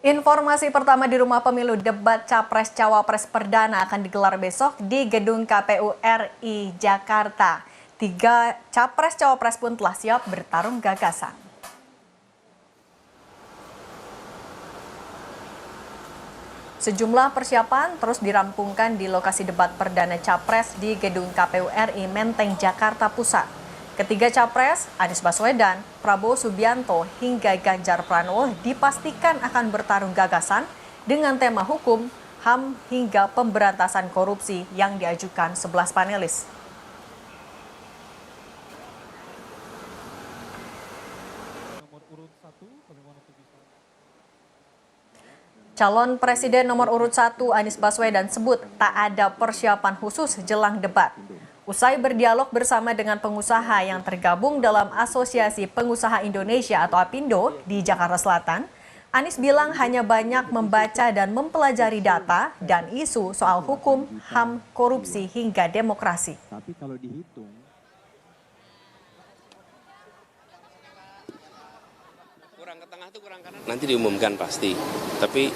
Informasi pertama di Rumah Pemilu, debat Capres-Cawapres perdana akan digelar besok di Gedung KPU RI Jakarta. 3 Capres-Cawapres pun telah siap bertarung gagasan. Sejumlah persiapan terus dirampungkan di lokasi debat perdana Capres di Gedung KPU RI Menteng, Jakarta Pusat. Ketiga Capres, Anies Baswedan, Prabowo Subianto, hingga Ganjar Pranowo dipastikan akan bertarung gagasan dengan tema hukum, HAM, hingga pemberantasan korupsi yang diajukan 11 panelis. Calon Presiden nomor urut 1 Anies Baswedan sebut tak ada persiapan khusus jelang debat. Usai berdialog bersama dengan pengusaha yang tergabung dalam Asosiasi Pengusaha Indonesia atau APindo di Jakarta Selatan, Anies bilang hanya banyak membaca dan mempelajari data dan isu soal hukum, HAM, korupsi hingga demokrasi. Tapi kalau dihitung kurang ke tengah itu kurang kanan. Nanti diumumkan pasti, tapi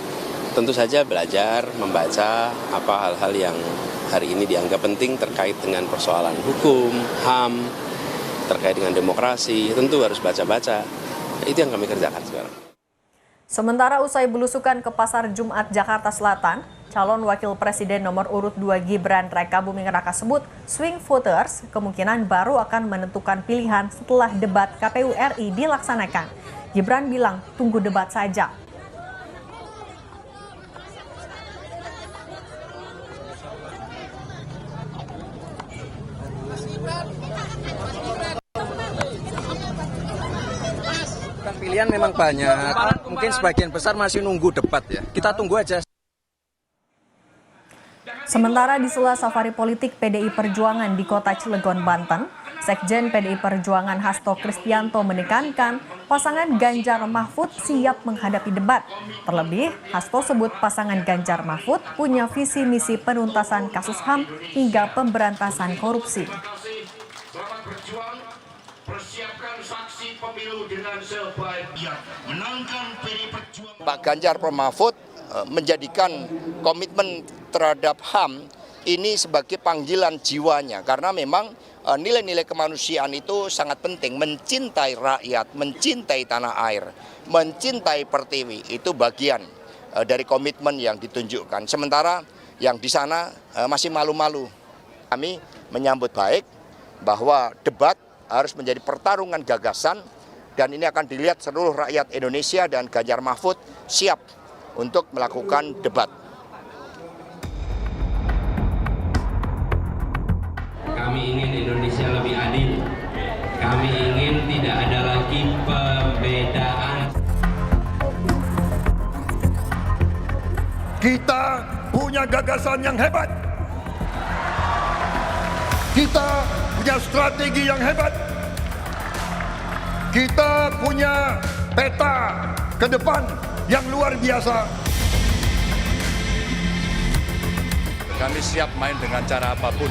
tentu saja belajar, membaca apa hal-hal yang hari ini dianggap penting terkait dengan persoalan hukum, HAM, terkait dengan demokrasi, tentu harus baca-baca. Itu yang kami kerjakan sekarang. Sementara usai belusukan ke Pasar Jumat Jakarta Selatan, calon wakil presiden nomor urut 2 Gibran Rakabuming Raka sebut swing voters kemungkinan baru akan menentukan pilihan setelah debat KPU RI dilaksanakan. Gibran bilang tunggu debat saja. Pilihan memang banyak, mungkin sebagian besar masih nunggu debat ya. Kita tunggu aja. Sementara di sela safari politik PDI Perjuangan di kota Cilegon, Banten, Sekjen PDI Perjuangan Hasto Kristianto menekankan pasangan Ganjar Mahfud siap menghadapi debat. Terlebih, Hasto sebut pasangan Ganjar Mahfud punya visi misi penuntasan kasus HAM hingga pemberantasan korupsi. Persiapkan saksi pemilu dengan sebaik-baiknya, menangkan PDI Perjuangan. Pak Ganjar Mahfud menjadikan komitmen terhadap HAM ini sebagai panggilan jiwanya, karena memang nilai-nilai kemanusiaan itu sangat penting. Mencintai rakyat, mencintai tanah air, mencintai pertiwi, itu bagian dari komitmen yang ditunjukkan. Sementara yang di sana masih malu-malu. Kami menyambut baik bahwa debat harus menjadi pertarungan gagasan, dan ini akan dilihat seluruh rakyat Indonesia, dan Ganjar Mahfud siap untuk melakukan debat. Kami ingin Indonesia lebih adil. Kami ingin tidak ada lagi pembedaan. Kita punya gagasan yang hebat. Kita punya strategi yang hebat. Kita punya peta ke depan yang luar biasa. Kami siap main dengan cara apapun.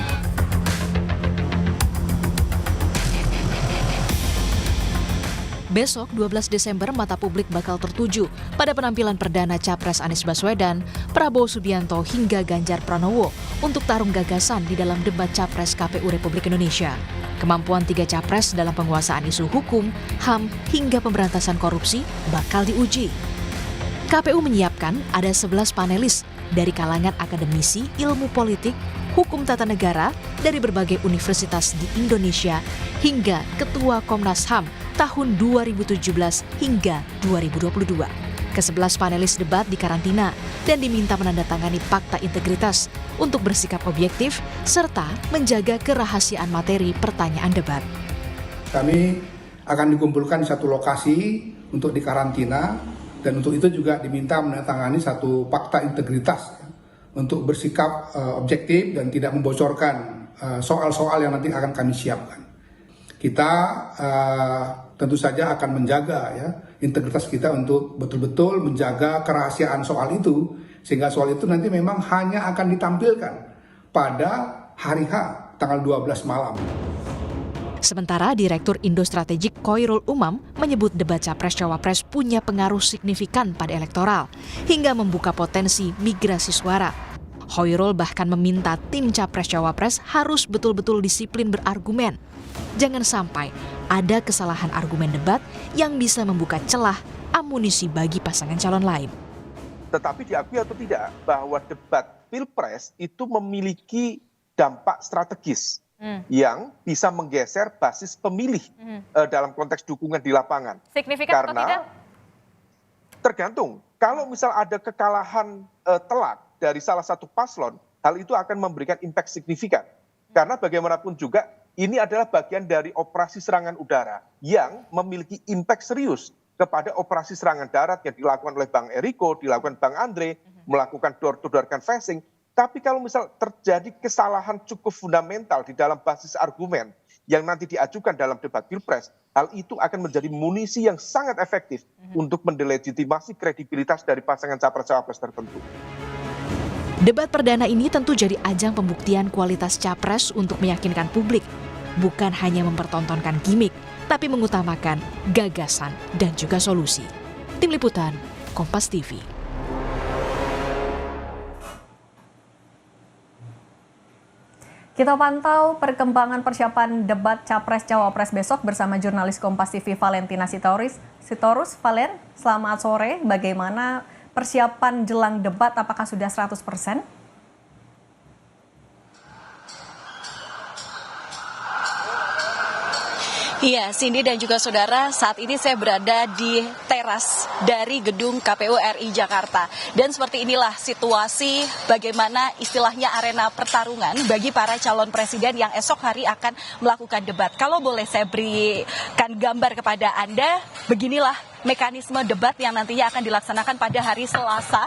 Besok 12 Desember mata publik bakal tertuju pada penampilan perdana Capres Anies Baswedan, Prabowo Subianto hingga Ganjar Pranowo untuk tarung gagasan di dalam debat Capres KPU Republik Indonesia. Kemampuan 3 Capres dalam penguasaan isu hukum, HAM hingga pemberantasan korupsi bakal diuji. KPU menyiapkan ada 11 panelis dari kalangan akademisi ilmu politik, hukum tata negara dari berbagai universitas di Indonesia hingga Ketua Komnas HAM tahun 2017 hingga 2022. Ke-11 panelis debat dikarantina dan diminta menandatangani fakta integritas untuk bersikap objektif serta menjaga kerahasiaan materi pertanyaan debat. Kami akan dikumpulkan di satu lokasi untuk dikarantina, dan untuk itu juga diminta menandatangani satu fakta integritas untuk bersikap objektif dan tidak membocorkan soal-soal yang nanti akan kami siapkan. Kita tentu saja akan menjaga ya integritas kita untuk betul-betul menjaga kerahasiaan soal itu, sehingga soal itu nanti memang hanya akan ditampilkan pada hari H tanggal 12 malam. Sementara Direktur Indo Strategik Khoirul Umam menyebut debat Capres-Cawapres punya pengaruh signifikan pada elektoral hingga membuka potensi migrasi suara. Khoirul bahkan meminta tim Capres-Cawapres harus betul-betul disiplin berargumen. Jangan sampai ada kesalahan argumen debat yang bisa membuka celah amunisi bagi pasangan calon lain. Tetapi diakui atau tidak bahwa debat Pilpres itu memiliki dampak strategis yang bisa menggeser basis pemilih dalam konteks dukungan di lapangan. Signifikan atau tidak? Karena tergantung. Kalau misal ada kekalahan telak dari salah satu paslon, hal itu akan memberikan impact signifikan. Karena bagaimanapun juga ini adalah bagian dari operasi serangan udara yang memiliki impact serius kepada operasi serangan darat yang dilakukan oleh Bang Eriko, dilakukan Bang Andre, melakukan door-to-door canvassing. Tapi kalau misal terjadi kesalahan cukup fundamental di dalam basis argumen yang nanti diajukan dalam debat Pilpres, hal itu akan menjadi munisi yang sangat efektif untuk mendelegitimasi kredibilitas dari pasangan capres-cawapres tertentu. Debat perdana ini tentu jadi ajang pembuktian kualitas capres untuk meyakinkan publik, bukan hanya mempertontonkan gimmick, tapi mengutamakan gagasan dan juga solusi. Tim Liputan, Kompas TV. Kita pantau perkembangan persiapan debat Capres-Cawapres besok bersama jurnalis Kompas TV Valentina Sitorus. Valen, selamat sore. Bagaimana persiapan jelang debat, apakah sudah 100%? Iya, Cindy dan juga saudara, saat ini saya berada di teras dari gedung KPU RI Jakarta. Dan seperti inilah situasi bagaimana istilahnya arena pertarungan bagi para calon presiden yang esok hari akan melakukan debat. Kalau boleh saya berikan gambar kepada Anda, beginilah mekanisme debat yang nantinya akan dilaksanakan pada hari Selasa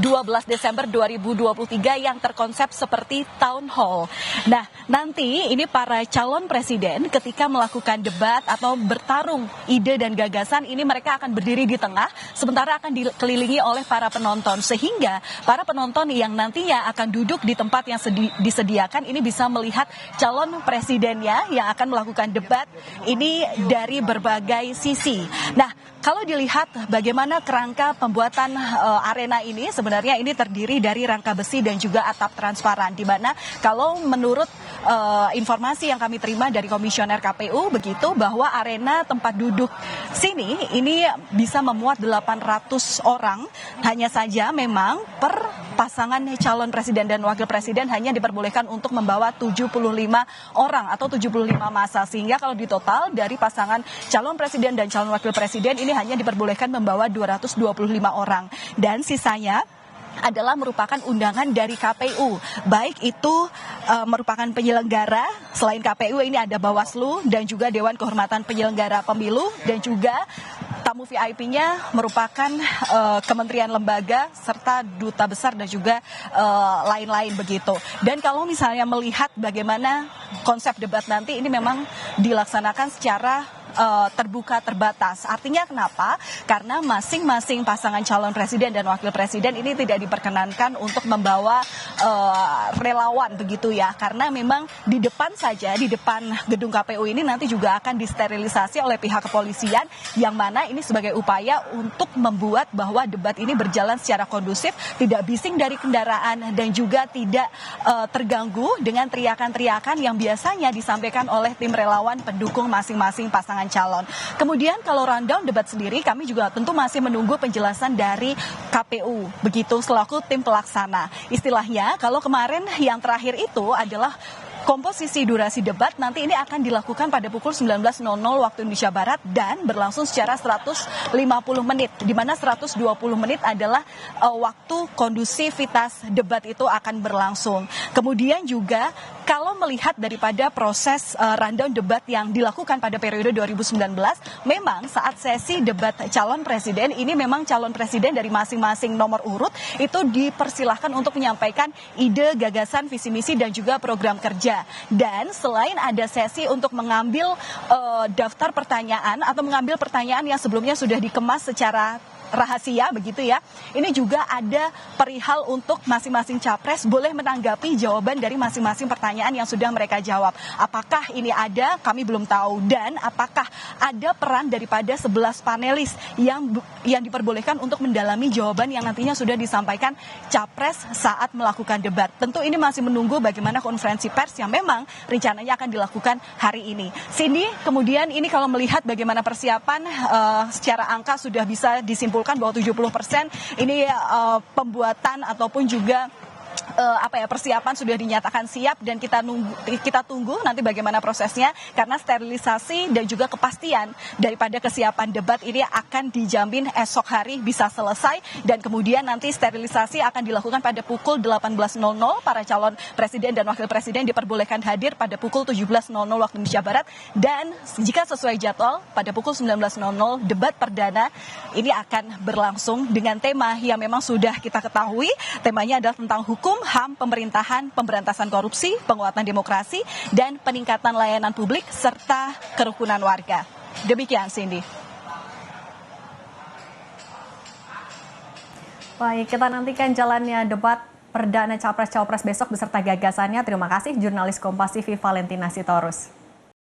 12 Desember 2023 yang terkonsep seperti town hall. Nah, nanti ini para calon presiden ketika melakukan debat atau bertarung ide dan gagasan ini mereka akan berdiri di tengah sementara akan dikelilingi oleh para penonton sehingga para penonton yang nantinya akan duduk di tempat yang disediakan ini bisa melihat calon presidennya yang akan melakukan debat ini dari berbagai sisi. Nah, kalau dilihat bagaimana kerangka pembuatan arena ini, sebenarnya ini terdiri dari rangka besi dan juga atap transparan. Di mana kalau menurut informasi yang kami terima dari komisioner KPU begitu bahwa arena tempat duduk sini ini bisa memuat 800 orang. Hanya saja memang per pasangan calon presiden dan wakil presiden hanya diperbolehkan untuk membawa 75 orang atau 75 massa. Sehingga kalau di total dari pasangan calon presiden dan calon wakil presiden ini hanya diperbolehkan membawa 225 orang. Dan sisanya adalah merupakan undangan dari KPU. Baik itu merupakan penyelenggara, selain KPU ini ada Bawaslu dan juga Dewan Kehormatan Penyelenggara Pemilu dan juga tamu VIP-nya merupakan kementerian lembaga serta duta besar dan juga lain-lain begitu. Dan kalau misalnya melihat bagaimana konsep debat nanti ini memang dilaksanakan secara terbuka terbatas. Artinya kenapa? Karena masing-masing pasangan calon presiden dan wakil presiden ini tidak diperkenankan untuk membawa relawan begitu ya. Karena memang di depan saja, di depan gedung KPU ini nanti juga akan disterilisasi oleh pihak kepolisian yang mana ini sebagai upaya untuk membuat bahwa debat ini berjalan secara kondusif, tidak bising dari kendaraan dan juga tidak terganggu dengan teriakan-teriakan yang biasanya disampaikan oleh tim relawan pendukung masing-masing pasangan calon. Kemudian kalau rundown debat sendiri kami juga tentu masih menunggu penjelasan dari KPU begitu selaku tim pelaksana. Istilahnya kalau kemarin yang terakhir itu adalah komposisi durasi debat nanti ini akan dilakukan pada pukul 19.00 waktu Indonesia Barat dan berlangsung secara 150 menit, di mana 120 menit adalah waktu kondusivitas debat itu akan berlangsung. Kemudian juga kalau melihat daripada proses rundown debat yang dilakukan pada periode 2019, memang saat sesi debat calon presiden ini memang calon presiden dari masing-masing nomor urut itu dipersilahkan untuk menyampaikan ide, gagasan, visi misi dan juga program kerja. Dan selain ada sesi untuk mengambil daftar pertanyaan atau mengambil pertanyaan yang sebelumnya sudah dikemas secara rahasia begitu ya. Ini juga ada perihal untuk masing-masing capres boleh menanggapi jawaban dari masing-masing pertanyaan yang sudah mereka jawab. Apakah ini ada? Kami belum tahu. Dan apakah ada peran daripada 11 panelis yang diperbolehkan untuk mendalami jawaban yang nantinya sudah disampaikan capres saat melakukan debat. Tentu ini masih menunggu bagaimana konferensi pers yang memang rencananya akan dilakukan hari ini. Cindy, kemudian ini kalau melihat bagaimana persiapan secara angka sudah bisa disimpulkan bahwa 70% ini pembuatan ataupun juga persiapan sudah dinyatakan siap dan kita tunggu nanti bagaimana prosesnya karena sterilisasi dan juga kepastian daripada kesiapan debat ini akan dijamin esok hari bisa selesai dan kemudian nanti sterilisasi akan dilakukan pada pukul 18.00. Para calon presiden dan wakil presiden diperbolehkan hadir pada pukul 17.00 waktu Indonesia Barat dan jika sesuai jadwal pada pukul 19.00 debat perdana ini akan berlangsung dengan tema yang memang sudah kita ketahui. Temanya adalah tentang hukum, HAM, pemerintahan, pemberantasan korupsi, penguatan demokrasi, dan peningkatan layanan publik, serta kerukunan warga. Demikian, Cindy. Baik, kita nantikan jalannya debat perdana Capres-Cawapres besok beserta gagasannya. Terima kasih jurnalis Kompas TV Valentina Sitorus.